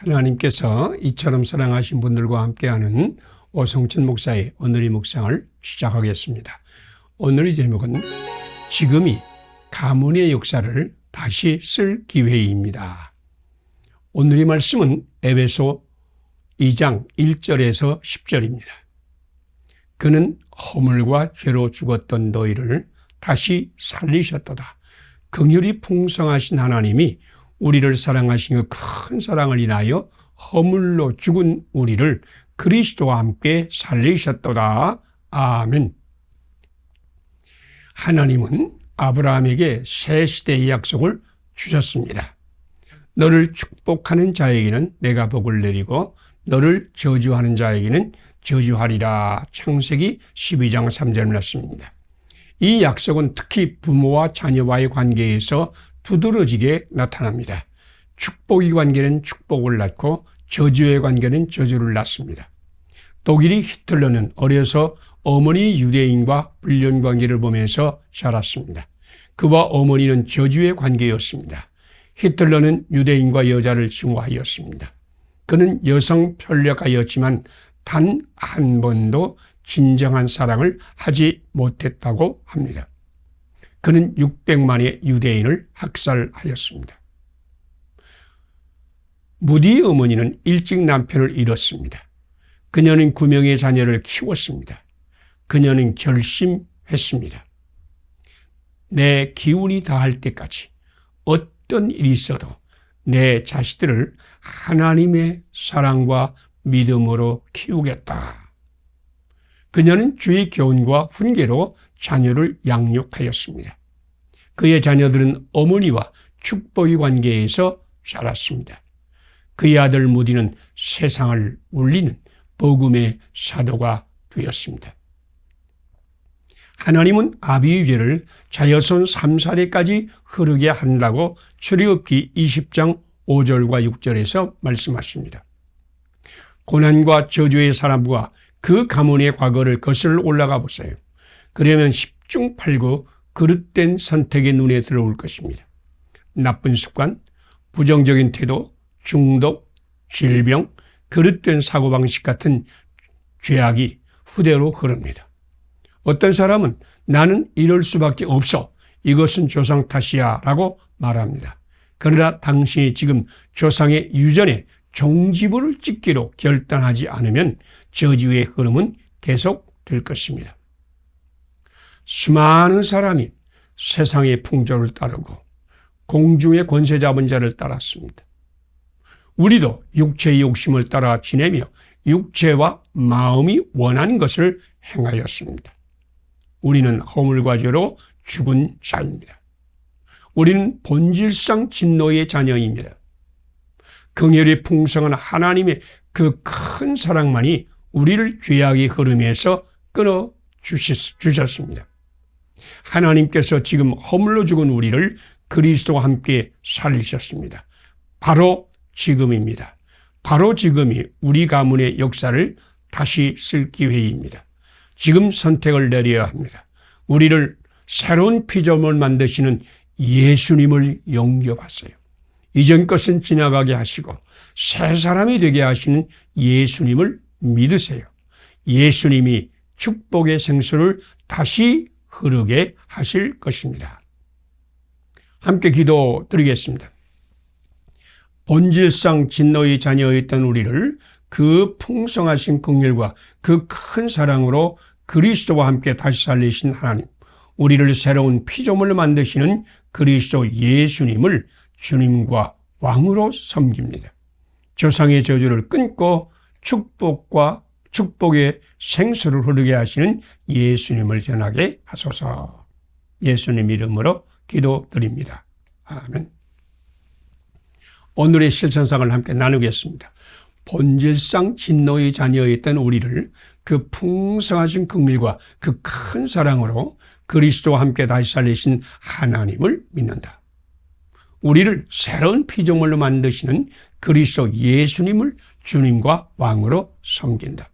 하나님께서 이처럼 사랑하신 분들과 함께하는 오성천 목사의 오늘의 묵상을 시작하겠습니다. 오늘의 제목은 지금이 가문의 역사를 다시 쓸 기회입니다. 오늘의 말씀은 에베소 2장 1절에서 10절입니다. 그는 허물과 죄로 죽었던 너희를 다시 살리셨도다. 긍휼이 풍성하신 하나님이 우리를 사랑하신 그 큰 사랑을 인하여 허물로 죽은 우리를 그리스도와 함께 살리셨도다. 아멘. 하나님은 아브라함에게 새 시대의 약속을 주셨습니다. 너를 축복하는 자에게는 내가 복을 내리고 너를 저주하는 자에게는 저주하리라. 창세기 12장 3절 말씀입니다. 이 약속은 특히 부모와 자녀와의 관계에서 두드러지게 나타납니다. 축복의 관계는 축복을 낳고 저주의 관계는 저주를 낳습니다. 독일의 히틀러는 어려서 어머니 유대인과 불륜 관계를 보면서 자랐습니다. 그와 어머니는 저주의 관계였습니다. 히틀러는 유대인과 여자를 증오하였습니다. 그는 여성 편력하였지만 단 한 번도 진정한 사랑을 하지 못했다고 합니다. 그는 600만의 유대인을 학살하였습니다. 무디의 어머니는 일찍 남편을 잃었습니다. 그녀는 9명의 자녀를 키웠습니다. 그녀는 결심했습니다. 내 기운이 다할 때까지 어떤 일이 있어도 내 자식들을 하나님의 사랑과 믿음으로 키우겠다. 그녀는 주의 교훈과 훈계로 자녀를 양육하였습니다. 그의 자녀들은 어머니와 축복의 관계에서 자랐습니다. 그의 아들 무디는 세상을 울리는 복음의 사도가 되었습니다. 하나님은 아비의 죄를 자손 3, 4대까지 흐르게 한다고 출애굽기 20장 5절과 6절에서 말씀하십니다. 고난과 저주의 사람과 그 가문의 과거를 거슬러 올라가 보세요. 그러면 10중 8구 그릇된 선택의 눈에 들어올 것입니다. 나쁜 습관, 부정적인 태도, 중독, 질병, 그릇된 사고방식 같은 죄악이 후대로 흐릅니다. 어떤 사람은 나는 이럴 수밖에 없어. 이것은 조상 탓이야 라고 말합니다. 그러나 당신이 지금 조상의 유전에 종지부를 찍기로 결단하지 않으면 저주의 흐름은 계속될 것입니다. 수많은 사람이 세상의 풍조를 따르고 공중의 권세 잡은 자를 따랐습니다. 우리도 육체의 욕심을 따라 지내며 육체와 마음이 원하는 것을 행하였습니다. 우리는 허물과 죄로 죽은 자입니다. 우리는 본질상 진노의 자녀입니다. 긍휼이 풍성한 하나님의 그 큰 사랑만이 우리를 죄악의 흐름에서 끊어 주셨습니다. 하나님께서 지금 허물로 죽은 우리를 그리스도와 함께 살리셨습니다. 바로 지금입니다. 바로 지금이 우리 가문의 역사를 다시 쓸 기회입니다. 지금 선택을 내려야 합니다. 우리를 새로운 피조물 만드시는 예수님을 영접하세요. 이전 것은 지나가게 하시고 새 사람이 되게 하시는 예수님을 믿으세요. 예수님이 축복의 생수를 다시 흐르게 하실 것입니다. 함께 기도드리겠습니다. 본질상 진노의 자녀였던 우리를 그 풍성하신 긍휼과 그 큰 사랑으로 그리스도와 함께 다시 살리신 하나님, 우리를 새로운 피조물로 만드시는 그리스도 예수님을 주님과 왕으로 섬깁니다. 조상의 저주를 끊고 축복의 생수를 흐르게 하시는 예수님을 전하게 하소서. 예수님 이름으로 기도드립니다. 아멘. 오늘의 실천상을 함께 나누겠습니다. 본질상 진노의 자녀였던 우리를 그 풍성하신 긍휼과 그 큰 사랑으로 그리스도와 함께 다시 살리신 하나님을 믿는다. 우리를 새로운 피조물로 만드시는 그리스도 예수님을 주님과 왕으로 섬긴다.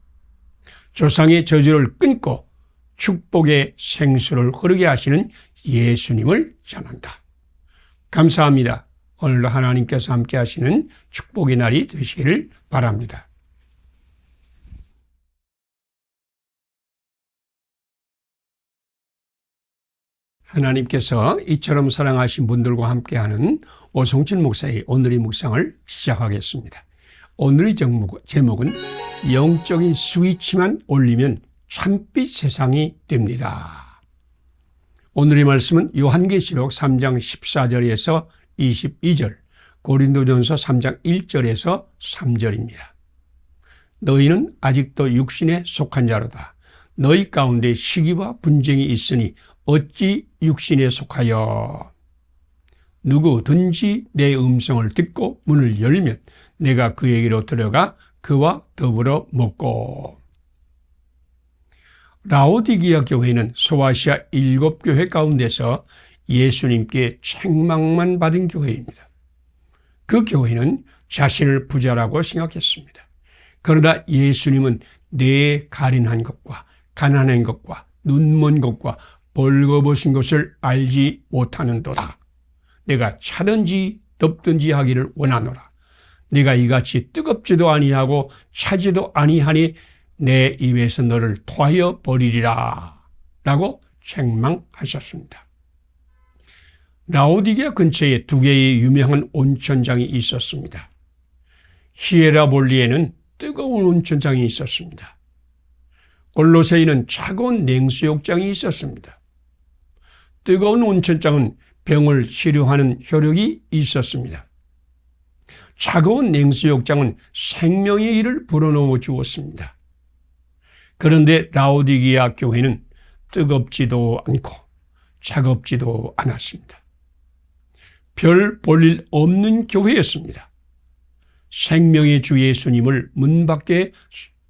조상의 저주를 끊고 축복의 생수를 흐르게 하시는 예수님을 전한다. 감사합니다. 오늘도 하나님께서 함께 하시는 축복의 날이 되시기를 바랍니다. 하나님께서 이처럼 사랑하신 분들과 함께하는 오성춘 목사의 오늘의 묵상을 시작하겠습니다. 오늘의 제목은 영적인 스위치만 올리면 참빛 세상이 됩니다. 오늘의 말씀은 요한계시록 3장 14절에서 22절, 고린도전서 3장 1절에서 3절입니다. 너희는 아직도 육신에 속한 자로다. 너희 가운데 시기와 분쟁이 있으니 어찌 육신에 속하여? 누구든지 내 음성을 듣고 문을 열면 내가 그에게로 들어가 그와 더불어 먹고. 라오디게아 교회는 소아시아 7교회 가운데서 예수님께 책망만 받은 교회입니다. 그 교회는 자신을 부자라고 생각했습니다. 그러나 예수님은 뇌에 가련한 것과 가난한 것과 눈먼 것과 벌거벗은 것을 알지 못하는도다. 내가 차든지 덥든지 하기를 원하노라. 내가 이같이 뜨겁지도 아니하고 차지도 아니하니 내 입에서 너를 토하여 버리리라 라고 책망하셨습니다. 라오디게아 근처에 2개의 유명한 온천장이 있었습니다. 히에라볼리에는 뜨거운 온천장이 있었습니다. 골로새에는 차가운 냉수욕장이 있었습니다. 뜨거운 온천장은 병을 치료하는 효력이 있었습니다. 차가운 냉수욕장은 생명의 일을 불어넣어 주었습니다. 그런데 라오디게아 교회는 뜨겁지도 않고 차갑지도 않았습니다. 별 볼 일 없는 교회였습니다. 생명의 주 예수님을 문 밖에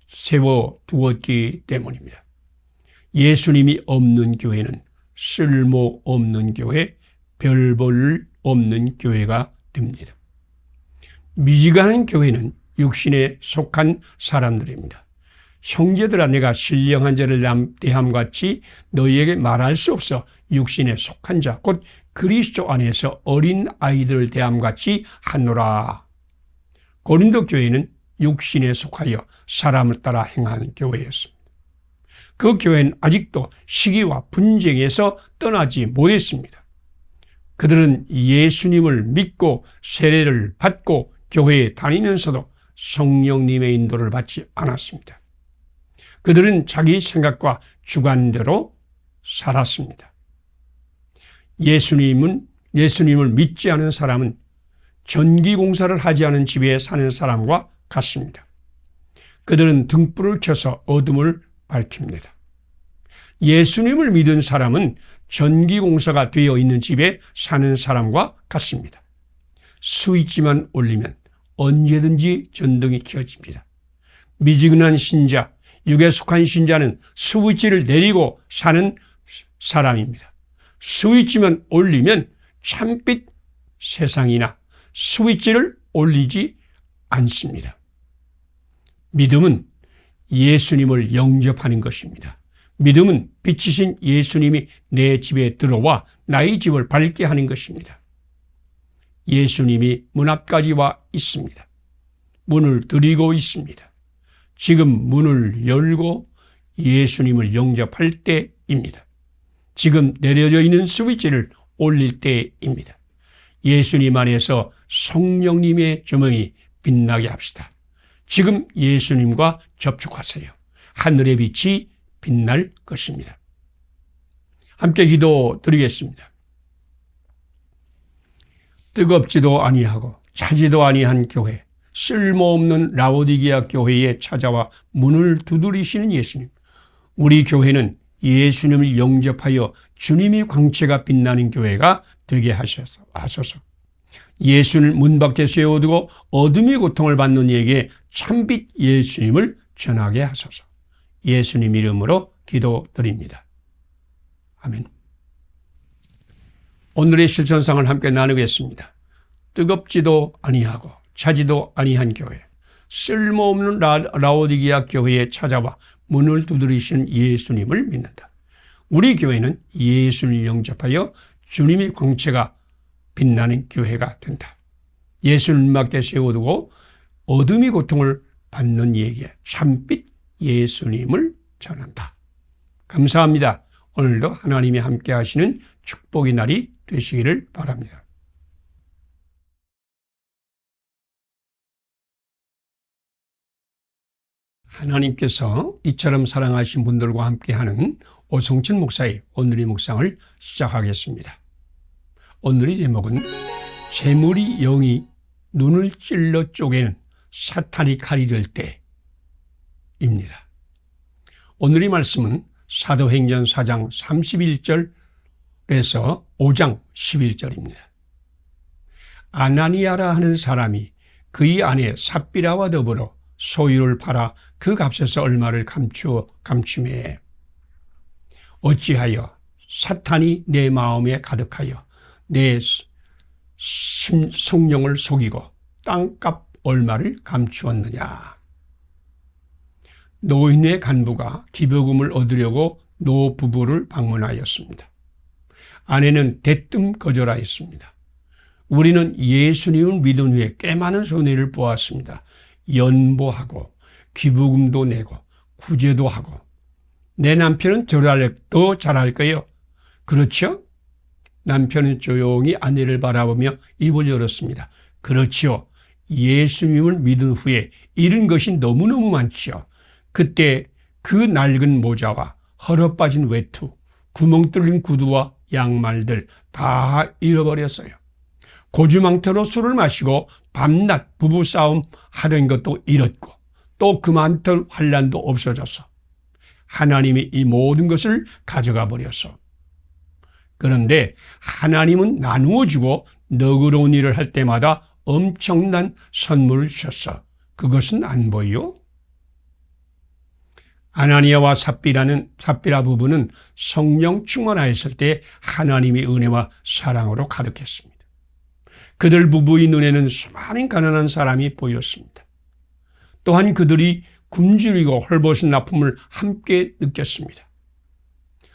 세워두었기 때문입니다. 예수님이 없는 교회는 쓸모없는 교회, 별 볼 없는 교회가 됩니다. 미지근한 교회는 육신에 속한 사람들입니다. 형제들아, 내가 신령한 자를 대함같이 너희에게 말할 수 없어. 육신에 속한 자, 곧 그리스도 안에서 어린 아이들을 대함같이 하노라. 고린도 교회는 육신에 속하여 사람을 따라 행하는 교회였습니다. 그 교회는 아직도 시기와 분쟁에서 떠나지 못했습니다. 그들은 예수님을 믿고 세례를 받고 교회에 다니면서도 성령님의 인도를 받지 않았습니다. 그들은 자기 생각과 주관대로 살았습니다. 예수님을 믿지 않은 사람은 전기공사를 하지 않은 집에 사는 사람과 같습니다. 그들은 등불을 켜서 어둠을 밝힙니다. 예수님을 믿은 사람은 전기공사가 되어 있는 집에 사는 사람과 같습니다. 스위치만 올리면 언제든지 전등이 켜집니다. 미지근한 신자, 육에 속한 신자는 스위치를 내리고 사는 사람입니다. 스위치만 올리면 참빛 세상이나 스위치를 올리지 않습니다. 믿음은 예수님을 영접하는 것입니다. 믿음은 빛이신 예수님이 내 집에 들어와 나의 집을 밝게 하는 것입니다. 예수님이 문 앞까지 와 있습니다. 문을 들이고 있습니다. 지금 문을 열고 예수님을 영접할 때입니다. 지금 내려져 있는 스위치를 올릴 때입니다. 예수님 안에서 성령님의 조명이 빛나게 합시다. 지금 예수님과 접촉하세요. 하늘의 빛이 빛날 것입니다. 함께 기도드리겠습니다. 뜨겁지도 아니하고 차지도 아니한 교회, 쓸모없는 라오디게아 교회에 찾아와 문을 두드리시는 예수님. 우리 교회는 예수님을 영접하여 주님의 광채가 빛나는 교회가 되게 하소서. 예수를 문 밖에 세워두고 어둠의 고통을 받는 이에게 참빛 예수님을 전하게 하소서. 예수님 이름으로 기도드립니다. 아멘. 오늘의 실천상을 함께 나누겠습니다. 뜨겁지도 아니하고 차지도 아니한 교회, 쓸모없는 라오디게아 교회에 찾아와 문을 두드리시는 예수님을 믿는다. 우리 교회는 예수를 영접하여 주님의 광채가 빛나는 교회가 된다. 예수님밖에 세워두고 어둠이 고통을 받는 이에게 참빛 예수님을 전한다. 감사합니다. 오늘도 하나님이 함께 하시는 축복의 날이 되시기를 바랍니다. 하나님께서 이처럼 사랑하신 분들과 함께하는 오성철 목사의 오늘의 묵상을 시작하겠습니다. 오늘의 제목은 재물이 영이 눈을 찔러 쪼개는 사탄의 칼이 될 때입니다. 오늘의 말씀은 사도행전 4장 31절에서 5장 11절입니다. 아나니아라 하는 사람이 그의 아내 삽비라와 더불어 소유를 팔아 그 값에서 얼마를 감추매 어찌하여 사탄이 내 마음에 가득하여 내 성령을 속이고 땅값 얼마를 감추었느냐. 노인의 간부가 기부금을 얻으려고 노 부부를 방문하였습니다. 아내는 대뜸 거절하였습니다. 우리는 예수님을 믿은 후에 꽤 많은 손해를 보았습니다. 연보하고 기부금도 내고 구제도 하고 내 남편은 더 잘할 거예요. 그렇죠? 남편은 조용히 아내를 바라보며 입을 열었습니다. 그렇죠. 예수님을 믿은 후에 잃은 것이 너무너무 많지요. 그때 그 낡은 모자와 헐어빠진 외투, 구멍 뚫린 구두와 양말들 다 잃어버렸어요. 고주망태로 술을 마시고 밤낮 부부싸움 하던 것도 잃었고 또 그만둘 환란도 없어져서 하나님이 이 모든 것을 가져가 버렸어. 그런데 하나님은 나누어 주고 너그러운 일을 할 때마다 엄청난 선물을 주셨어. 그것은 안 보여? 아나니아와 삽비라 부부는 성령 충만하였을 때 하나님의 은혜와 사랑으로 가득했습니다. 그들 부부의 눈에는 수많은 가난한 사람이 보였습니다. 또한 그들이 굶주리고 헐벗은 아픔을 함께 느꼈습니다.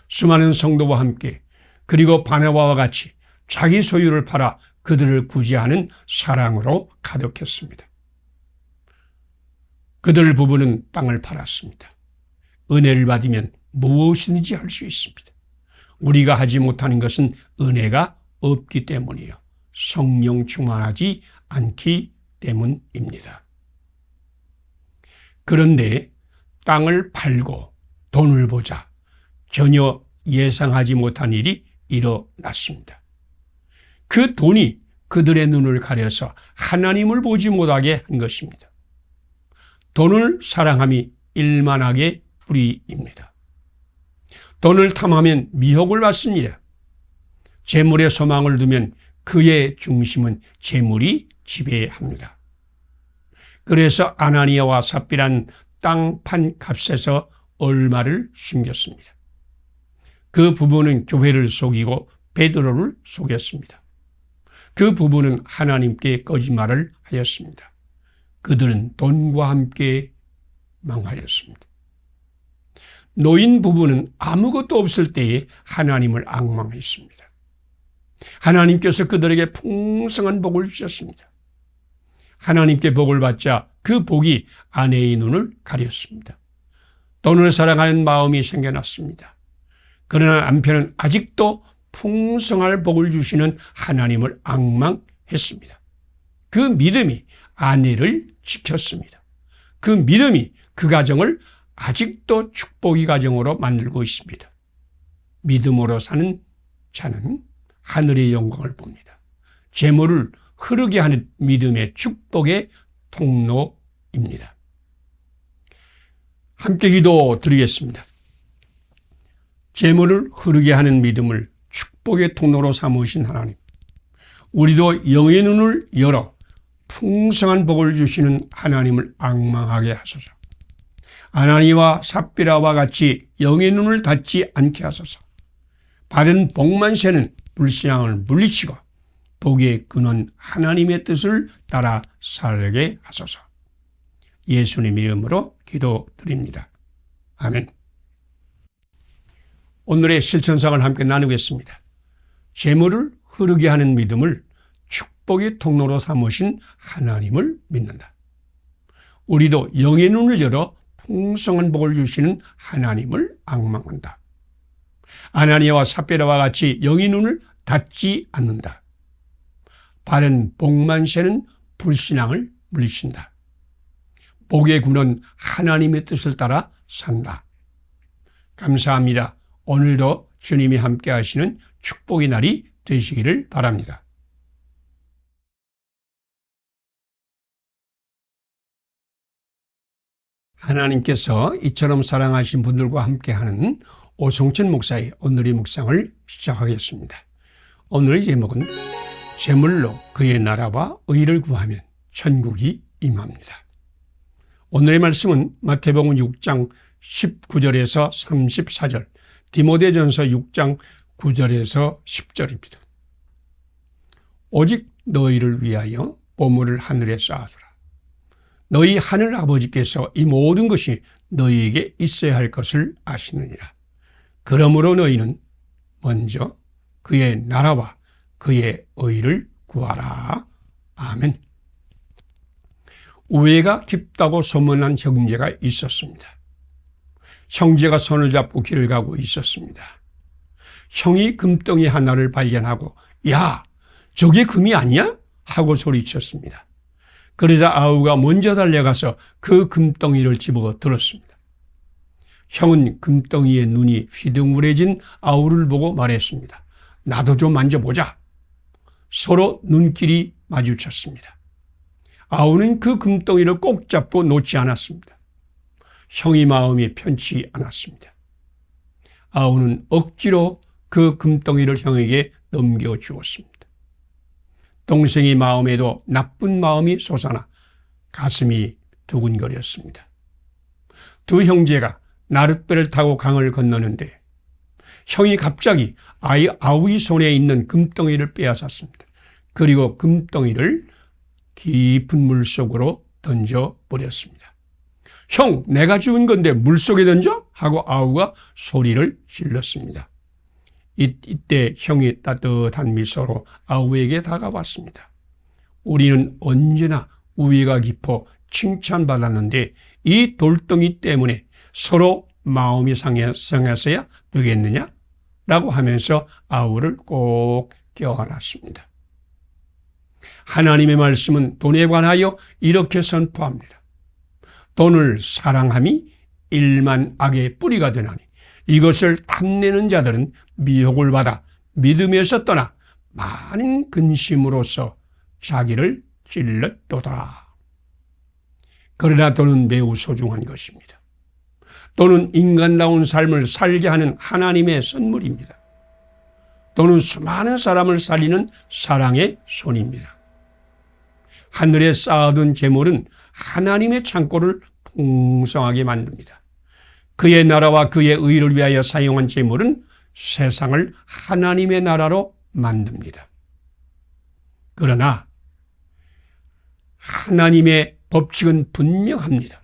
수많은 성도와 함께 그리고 바나바와 같이 자기 소유를 팔아 그들을 구제하는 사랑으로 가득했습니다. 그들 부부는 땅을 팔았습니다. 은혜를 받으면 무엇이든지 할 수 있습니다. 우리가 하지 못하는 것은 은혜가 없기 때문이요. 성령 충만하지 않기 때문입니다. 그런데 땅을 팔고 돈을 보자 전혀 예상하지 못한 일이 일어났습니다. 그 돈이 그들의 눈을 가려서 하나님을 보지 못하게 한 것입니다. 돈을 사랑함이 일만하게 뿌리입니다. 돈을 탐하면 미혹을 받습니다. 재물에 소망을 두면 그의 중심은 재물이 지배합니다. 그래서 아나니아와 삽비라는 땅 판 값에서 얼마를 숨겼습니다. 그 부부는 교회를 속이고 베드로를 속였습니다. 그 부부는 하나님께 거짓말을 하였습니다. 그들은 돈과 함께 망하였습니다. 노인 부부는 아무것도 없을 때에 하나님을 앙망했습니다. 하나님께서 그들에게 풍성한 복을 주셨습니다. 하나님께 복을 받자 그 복이 아내의 눈을 가렸습니다. 돈을 사랑하는 마음이 생겨났습니다. 그러나 남편은 아직도 풍성할 복을 주시는 하나님을 앙망했습니다. 그 믿음이 아내를 지켰습니다. 그 믿음이 그 가정을 아직도 축복의 가정으로 만들고 있습니다. 믿음으로 사는 자는 하늘의 영광을 봅니다. 재물을 흐르게 하는 믿음의 축복의 통로입니다. 함께 기도 드리겠습니다. 재물을 흐르게 하는 믿음을 축복의 통로로 삼으신 하나님, 우리도 영의 눈을 열어 풍성한 복을 주시는 하나님을 앙망하게 하소서. 아나니아와 삽비라와 같이 영의 눈을 닫지 않게 하소서. 바른 복만 세는 불신앙을 물리치고 복의 근원 하나님의 뜻을 따라 살게 하소서. 예수님 이름으로 기도드립니다. 아멘. 오늘의 실천상을 함께 나누겠습니다. 재물을 흐르게 하는 믿음을 축복의 통로로 삼으신 하나님을 믿는다. 우리도 영의 눈을 열어 풍성한 복을 주시는 하나님을 앙망한다. 아나니아와 삽비라와 같이 영의 눈을 닫지 않는다. 바른 복만 세는 불신앙을 물리친다. 복의 군은 하나님의 뜻을 따라 산다. 감사합니다. 오늘도 주님이 함께 하시는 축복의 날이 되시기를 바랍니다. 하나님께서 이처럼 사랑하신 분들과 함께하는 오성천 목사의 오늘의 묵상을 시작하겠습니다. 오늘의 제목은 제물로 그의 나라와 의를 구하면 천국이 임합니다. 오늘의 말씀은 마태복음 6장 19절에서 34절, 디모데전서 6장 9절에서 10절입니다. 오직 너희를 위하여 보물을 하늘에 쌓아두라. 너희 하늘 아버지께서 이 모든 것이 너희에게 있어야 할 것을 아시느니라. 그러므로 너희는 먼저 그의 나라와 그의 의를 구하라. 아멘. 우애가 깊다고 소문난 형제가 있었습니다. 형제가 손을 잡고 길을 가고 있었습니다. 형이 금덩이 하나를 발견하고 야, 저게 금이 아니야? 하고 소리쳤습니다. 그러자 아우가 먼저 달려가서 그 금덩이를 집어 들었습니다. 형은 금덩이의 눈이 휘둥그레진 아우를 보고 말했습니다. 나도 좀 만져보자. 서로 눈길이 마주쳤습니다. 아우는 그 금덩이를 꼭 잡고 놓지 않았습니다. 형의 마음이 편치 않았습니다. 아우는 억지로 그 금덩이를 형에게 넘겨주었습니다. 동생의 마음에도 나쁜 마음이 솟아나 가슴이 두근거렸습니다. 두 형제가 나룻배를 타고 강을 건너는데 형이 갑자기 아우의 손에 있는 금덩이를 빼앗았습니다. 그리고 금덩이를 깊은 물속으로 던져버렸습니다. 형, 내가 주운 건데 물속에 던져? 하고 아우가 소리를 질렀습니다. 이때 형이 따뜻한 미소로 아우에게 다가왔습니다. 우리는 언제나 우애가 깊어 칭찬받았는데 이 돌덩이 때문에 서로 마음이 상해서야 되겠느냐? 라고 하면서 아우를 꼭 껴안았습니다. 하나님의 말씀은 돈에 관하여 이렇게 선포합니다. 돈을 사랑함이 일만 악의 뿌리가 되나니 이것을 탐내는 자들은 미혹을 받아 믿음에서 떠나 많은 근심으로써 자기를 찔렀도다. 그러나 돈은 매우 소중한 것입니다. 돈은 인간다운 삶을 살게 하는 하나님의 선물입니다. 돈은 수많은 사람을 살리는 사랑의 손입니다. 하늘에 쌓아둔 재물은 하나님의 창고를 풍성하게 만듭니다. 그의 나라와 그의 의를 위하여 사용한 재물은 세상을 하나님의 나라로 만듭니다. 그러나 하나님의 법칙은 분명합니다.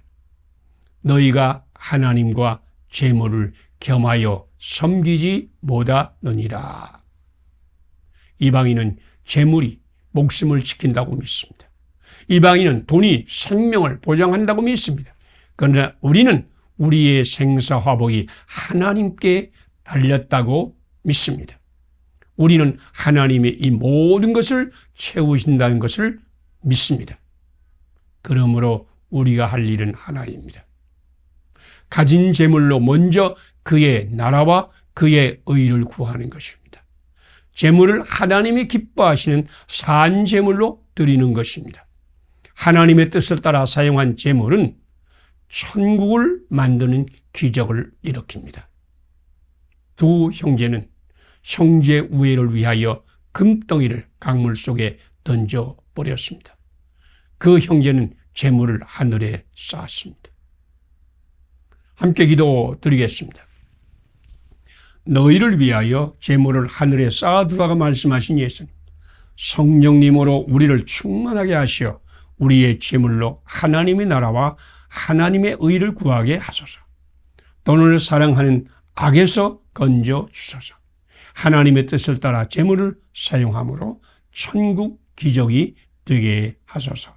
너희가 하나님과 재물을 겸하여 섬기지 못하느니라. 이방인은 재물이 목숨을 지킨다고 믿습니다. 이방인은 돈이 생명을 보장한다고 믿습니다. 그러나 우리는 우리의 생사화복이 하나님께 달렸다고 믿습니다. 우리는 하나님의 이 모든 것을 채우신다는 것을 믿습니다. 그러므로 우리가 할 일은 하나입니다. 가진 재물로 먼저 그의 나라와 그의 의를 구하는 것입니다. 재물을 하나님이 기뻐하시는 산 재물로 드리는 것입니다. 하나님의 뜻을 따라 사용한 재물은 천국을 만드는 기적을 일으킵니다. 두 형제는 형제 우애를 위하여 금덩이를 강물 속에 던져버렸습니다. 그 형제는 재물을 하늘에 쌓았습니다. 함께 기도드리겠습니다. 너희를 위하여 재물을 하늘에 쌓아두라고 말씀하신 예수님, 성령님으로 우리를 충만하게 하시어 우리의 재물로 하나님의 나라와 하나님의 의를 구하게 하소서. 돈을 사랑하는 악에서 건져 주소서. 하나님의 뜻을 따라 재물을 사용함으로 천국 기적이 되게 하소서.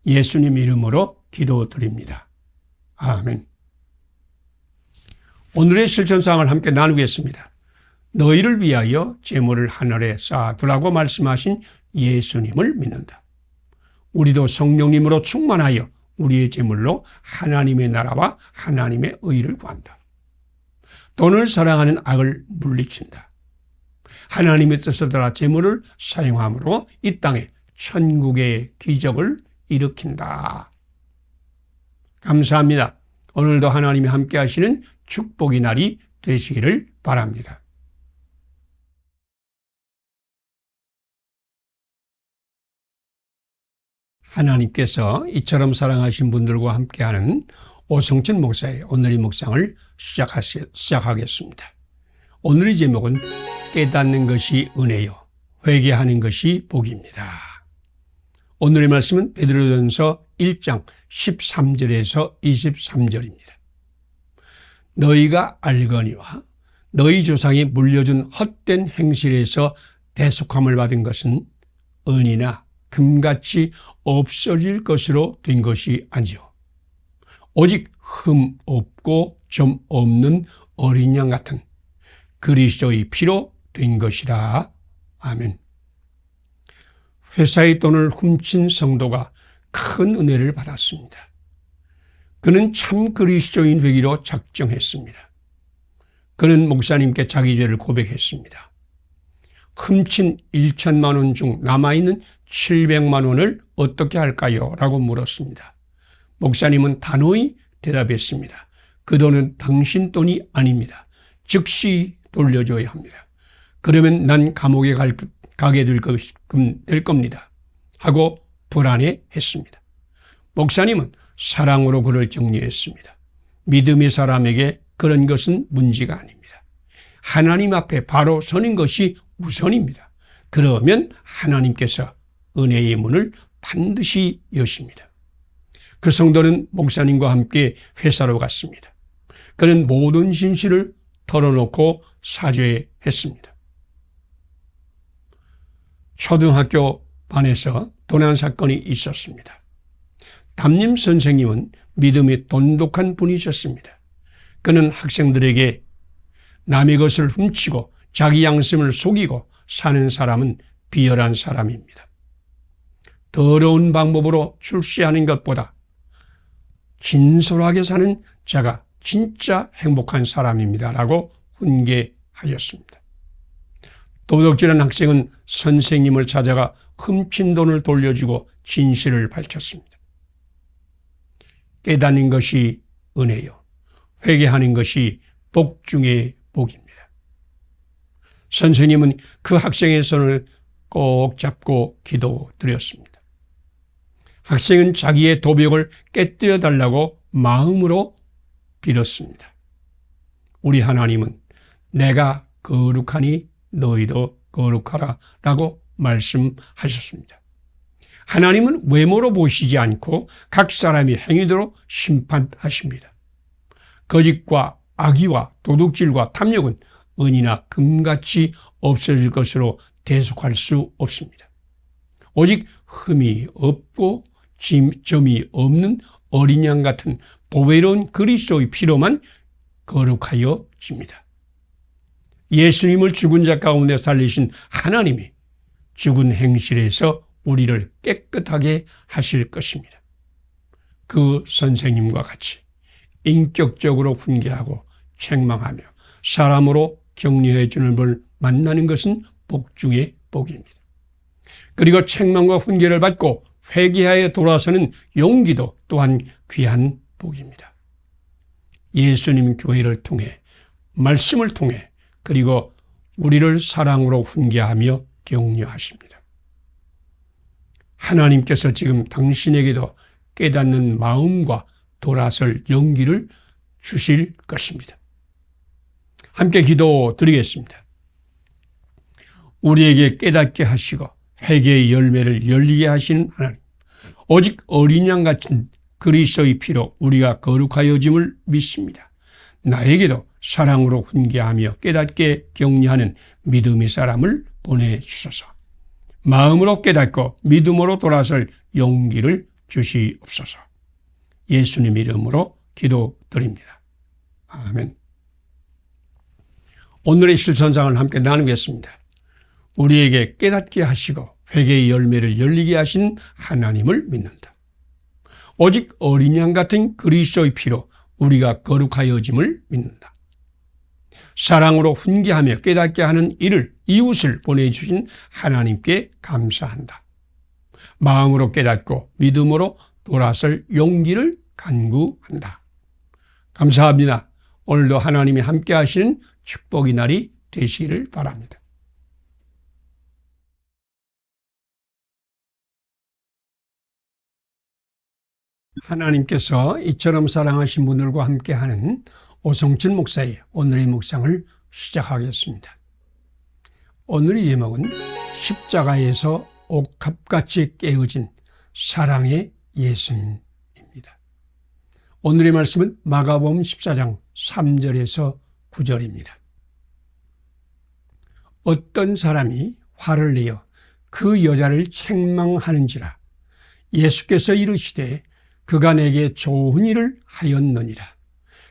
예수님 이름으로 기도드립니다. 아멘. 오늘의 실천사항을 함께 나누겠습니다. 너희를 위하여 재물을 하늘에 쌓아두라고 말씀하신 예수님을 믿는다. 우리도 성령님으로 충만하여 우리의 재물로 하나님의 나라와 하나님의 의를 구한다. 돈을 사랑하는 악을 물리친다. 하나님의 뜻을 따라 재물을 사용함으로 이 땅에 천국의 기적을 일으킨다. 감사합니다. 오늘도 하나님이 함께 하시는 축복의 날이 되시기를 바랍니다. 하나님께서 이처럼 사랑하신 분들과 함께하는 오성천 목사의 오늘의 묵상을 시작하겠습니다. 오늘의 제목은 깨닫는 것이 은혜요, 회개하는 것이 복입니다. 오늘의 말씀은 베드로전서 1장 13절에서 23절입니다. 너희가 알거니와 너희 조상이 물려준 헛된 행실에서 대속함을 받은 것은 은이나 금같이 없어질 것으로 된 것이 아니요 오직 흠 없고 점 없는 어린 양 같은 그리스도의 피로 된 것이라. 아멘. 회사의 돈을 훔친 성도가 큰 은혜를 받았습니다. 그는 참 그리스도인 되기로 작정했습니다. 그는 목사님께 자기 죄를 고백했습니다. 훔친 1천만 원 중 남아있는 700만 원을 어떻게 할까요? 라고 물었습니다. 목사님은 단호히 대답했습니다. 그 돈은 당신 돈이 아닙니다. 즉시 돌려줘야 합니다. 그러면 난 감옥에 가게 될 겁니다. 하고 불안해했습니다. 목사님은 사랑으로 그를 격려했습니다. 믿음의 사람에게 그런 것은 문제가 아닙니다. 하나님 앞에 바로 서는 것이 우선입니다. 그러면 하나님께서 은혜의 문을 반드시 여십니다. 그 성도는 목사님과 함께 회사로 갔습니다. 그는 모든 진실을 털어놓고 사죄했습니다. 초등학교 반에서 도난 사건이 있었습니다. 담임 선생님은 믿음이 돈독한 분이셨습니다. 그는 학생들에게 남의 것을 훔치고 자기 양심을 속이고 사는 사람은 비열한 사람입니다. 더러운 방법으로 출세하는 것보다 진솔하게 사는 자가 진짜 행복한 사람입니다. 라고 훈계하였습니다. 도덕질한 학생은 선생님을 찾아가 훔친 돈을 돌려주고 진실을 밝혔습니다. 깨닫는 것이 은혜요, 회개하는 것이 복 중의 복입니다. 선생님은 그 학생의 손을 꼭 잡고 기도드렸습니다. 학생은 자기의 도벽을 깨뜨려 달라고 마음으로 빌었습니다. 우리 하나님은 내가 거룩하니 너희도 거룩하라 라고 말씀하셨습니다. 하나님은 외모로 보시지 않고 각 사람이 행위대로 심판하십니다. 거짓과 악의와 도둑질과 탐욕은 은이나 금같이 없어질 것으로 대속할 수 없습니다. 오직 흠이 없고 점이 없는 어린 양 같은 보배로운 그리스도의 피로만 거룩하여집니다. 예수님을 죽은 자 가운데 살리신 하나님이 죽은 행실에서 우리를 깨끗하게 하실 것입니다. 그 선생님과 같이 인격적으로 훈계하고 책망하며 사람으로 격려해 주는 분을 만나는 것은 복 중의 복입니다. 그리고 책망과 훈계를 받고 회개하여 돌아서는 용기도 또한 귀한 복입니다. 예수님 교회를 통해, 말씀을 통해, 그리고 우리를 사랑으로 훈계하며 격려하십니다. 하나님께서 지금 당신에게도 깨닫는 마음과 돌아설 용기를 주실 것입니다. 함께 기도드리겠습니다. 우리에게 깨닫게 하시고 회개의 열매를 열리게 하시는 하나님, 오직 어린 양 같은 그리스도의 피로 우리가 거룩하여짐을 믿습니다. 나에게도 사랑으로 훈계하며 깨닫게 격려하는 믿음의 사람을 보내주소서. 마음으로 깨닫고 믿음으로 돌아설 용기를 주시옵소서. 예수님 이름으로 기도드립니다. 아멘. 오늘의 실천상을 함께 나누겠습니다. 우리에게 깨닫게 하시고 회개의 열매를 열리게 하신 하나님을 믿는다. 오직 어린 양 같은 그리스도의 피로 우리가 거룩하여짐을 믿는다. 사랑으로 훈계하며 깨닫게 하는 이를 이웃을 보내주신 하나님께 감사한다. 마음으로 깨닫고 믿음으로 돌아설 용기를 간구한다. 감사합니다. 오늘도 하나님이 함께 하시는 축복의 날이 되시기를 바랍니다. 하나님께서 이처럼 사랑하신 분들과 함께하는 오성천 목사의 오늘의 묵상을 시작하겠습니다. 오늘의 제목은 십자가에서 옥합같이 깨어진 사랑의 예수님입니다. 오늘의 말씀은 마가복음 14장 3절에서 9절입니다. 어떤 사람이 화를 내어 그 여자를 책망하는지라 예수께서 이르시되 그가 내게 좋은 일을 하였느니라.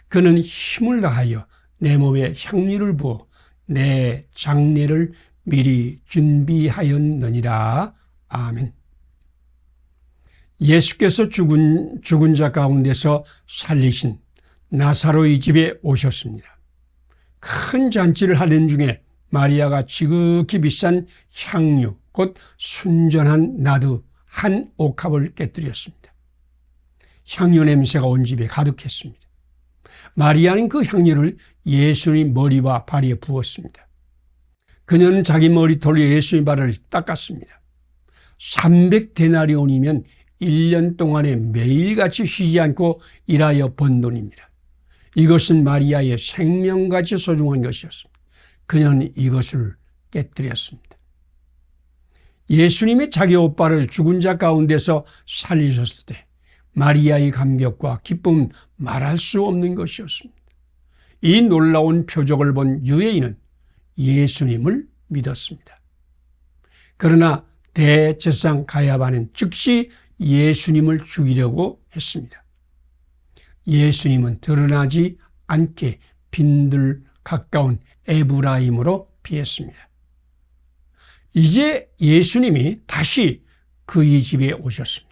그는 힘을 다하여 내 몸에 향유를 부어 내 장례를 미리 준비하였느니라. 아멘. 예수께서 죽은 자 가운데서 살리신 나사로의 집에 오셨습니다. 큰 잔치를 하는 중에 마리아가 지극히 비싼 향유, 곧 순전한 나드 한 옥합을 깨뜨렸습니다. 향유 냄새가 온 집에 가득했습니다. 마리아는 그 향유를 예수님 머리와 발에 부었습니다. 그녀는 자기 머리털로 예수님 발을 닦았습니다. 300데나리온이면 1년 동안에 매일같이 쉬지 않고 일하여 번 돈입니다. 이것은 마리아의 생명같이 소중한 것이었습니다. 그녀는 이것을 깨뜨렸습니다. 예수님이 자기 오빠를 죽은 자 가운데서 살리셨을 때 마리아의 감격과 기쁨은 말할 수 없는 것이었습니다. 이 놀라운 표적을 본 유대인은 예수님을 믿었습니다. 그러나 대제사장 가야바는 즉시 예수님을 죽이려고 했습니다. 예수님은 드러나지 않게 빈들 가까운 에브라임으로 피했습니다. 이제 예수님이 다시 그의 집에 오셨습니다.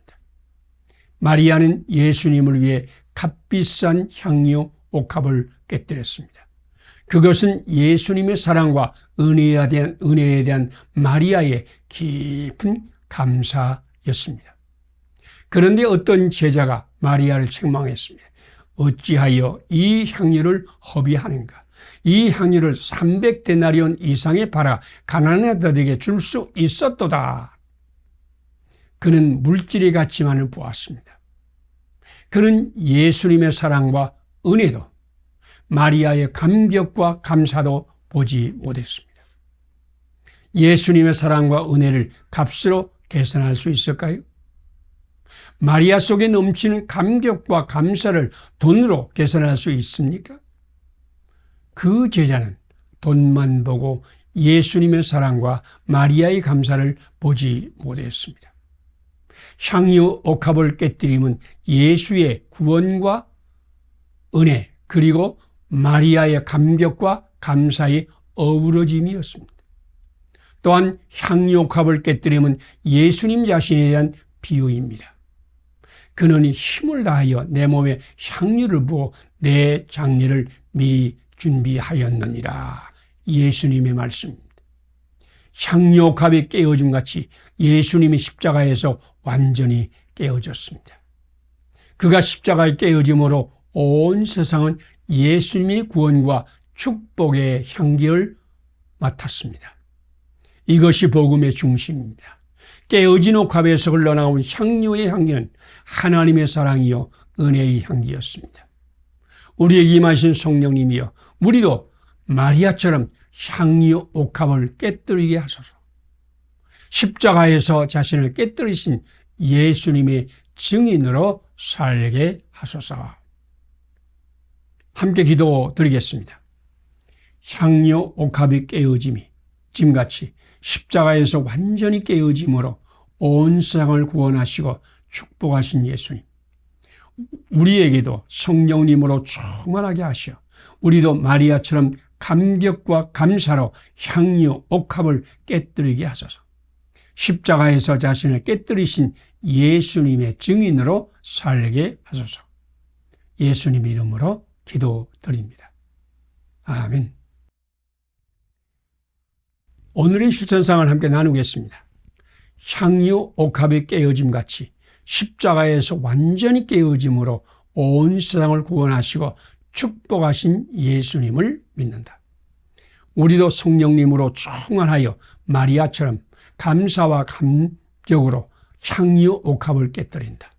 마리아는 예수님을 위해 값비싼 향유 옥합을 깨뜨렸습니다. 그것은 예수님의 사랑과 은혜에 대한 마리아의 깊은 감사였습니다. 그런데 어떤 제자가 마리아를 책망했습니다. 어찌하여 이 향유를 허비하는가? 이 향유를 300데나리온 이상에 팔아 가난한 자들에게 줄 수 있었도다. 그는 물질의 가치만을 보았습니다. 그는 예수님의 사랑과 은혜도 마리아의 감격과 감사도 보지 못했습니다. 예수님의 사랑과 은혜를 값으로 계산할 수 있을까요? 마리아 속에 넘치는 감격과 감사를 돈으로 계산할 수 있습니까? 그 제자는 돈만 보고 예수님의 사랑과 마리아의 감사를 보지 못했습니다. 향유 옥합을 깨뜨림은 예수의 구원과 은혜 그리고 마리아의 감격과 감사의 어우러짐이었습니다. 또한 향유 옥합을 깨뜨림은 예수님 자신에 대한 비유입니다. 그는 힘을 다하여 내 몸에 향유를 부어 내 장례를 미리 준비하였느니라. 예수님의 말씀입니다. 향유 옥합이 깨어짐 같이 예수님이 십자가에서 완전히 깨어졌습니다. 그가 십자가에 깨어짐으로 온 세상은 예수님의 구원과 축복의 향기를 맡았습니다. 이것이 복음의 중심입니다. 깨어진 옥합에서 흘러나온 향유의 향기는 하나님의 사랑이요 은혜의 향기였습니다. 우리에게 임하신 성령님이여 우리도 마리아처럼 향유 옥합을 깨뜨리게 하소서. 십자가에서 자신을 깨뜨리신 예수님의 증인으로 살게 하소서. 함께 기도드리겠습니다. 향유 옥합이 깨어짐이 지금같이 십자가에서 완전히 깨어짐으로 온 세상을 구원하시고 축복하신 예수님. 우리에게도 성령님으로 충만하게 하셔 우리도 마리아처럼 감격과 감사로 향유 옥합을 깨뜨리게 하소서. 십자가에서 자신을 깨뜨리신 예수님의 증인으로 살게 하소서. 예수님 이름으로 기도드립니다. 아멘. 오늘의 실천상을 함께 나누겠습니다. 향유 옥합이 깨어짐 같이 십자가에서 완전히 깨어짐으로 온 세상을 구원하시고 축복하신 예수님을 믿는다. 우리도 성령님으로 충만하여 마리아처럼 감사와 감격으로 향유 옥합을 깨뜨린다.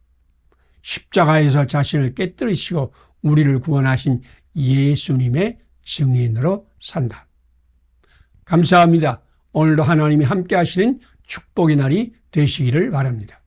십자가에서 자신을 깨뜨리시고 우리를 구원하신 예수님의 증인으로 산다. 감사합니다. 오늘도 하나님이 함께 하시는 축복의 날이 되시기를 바랍니다.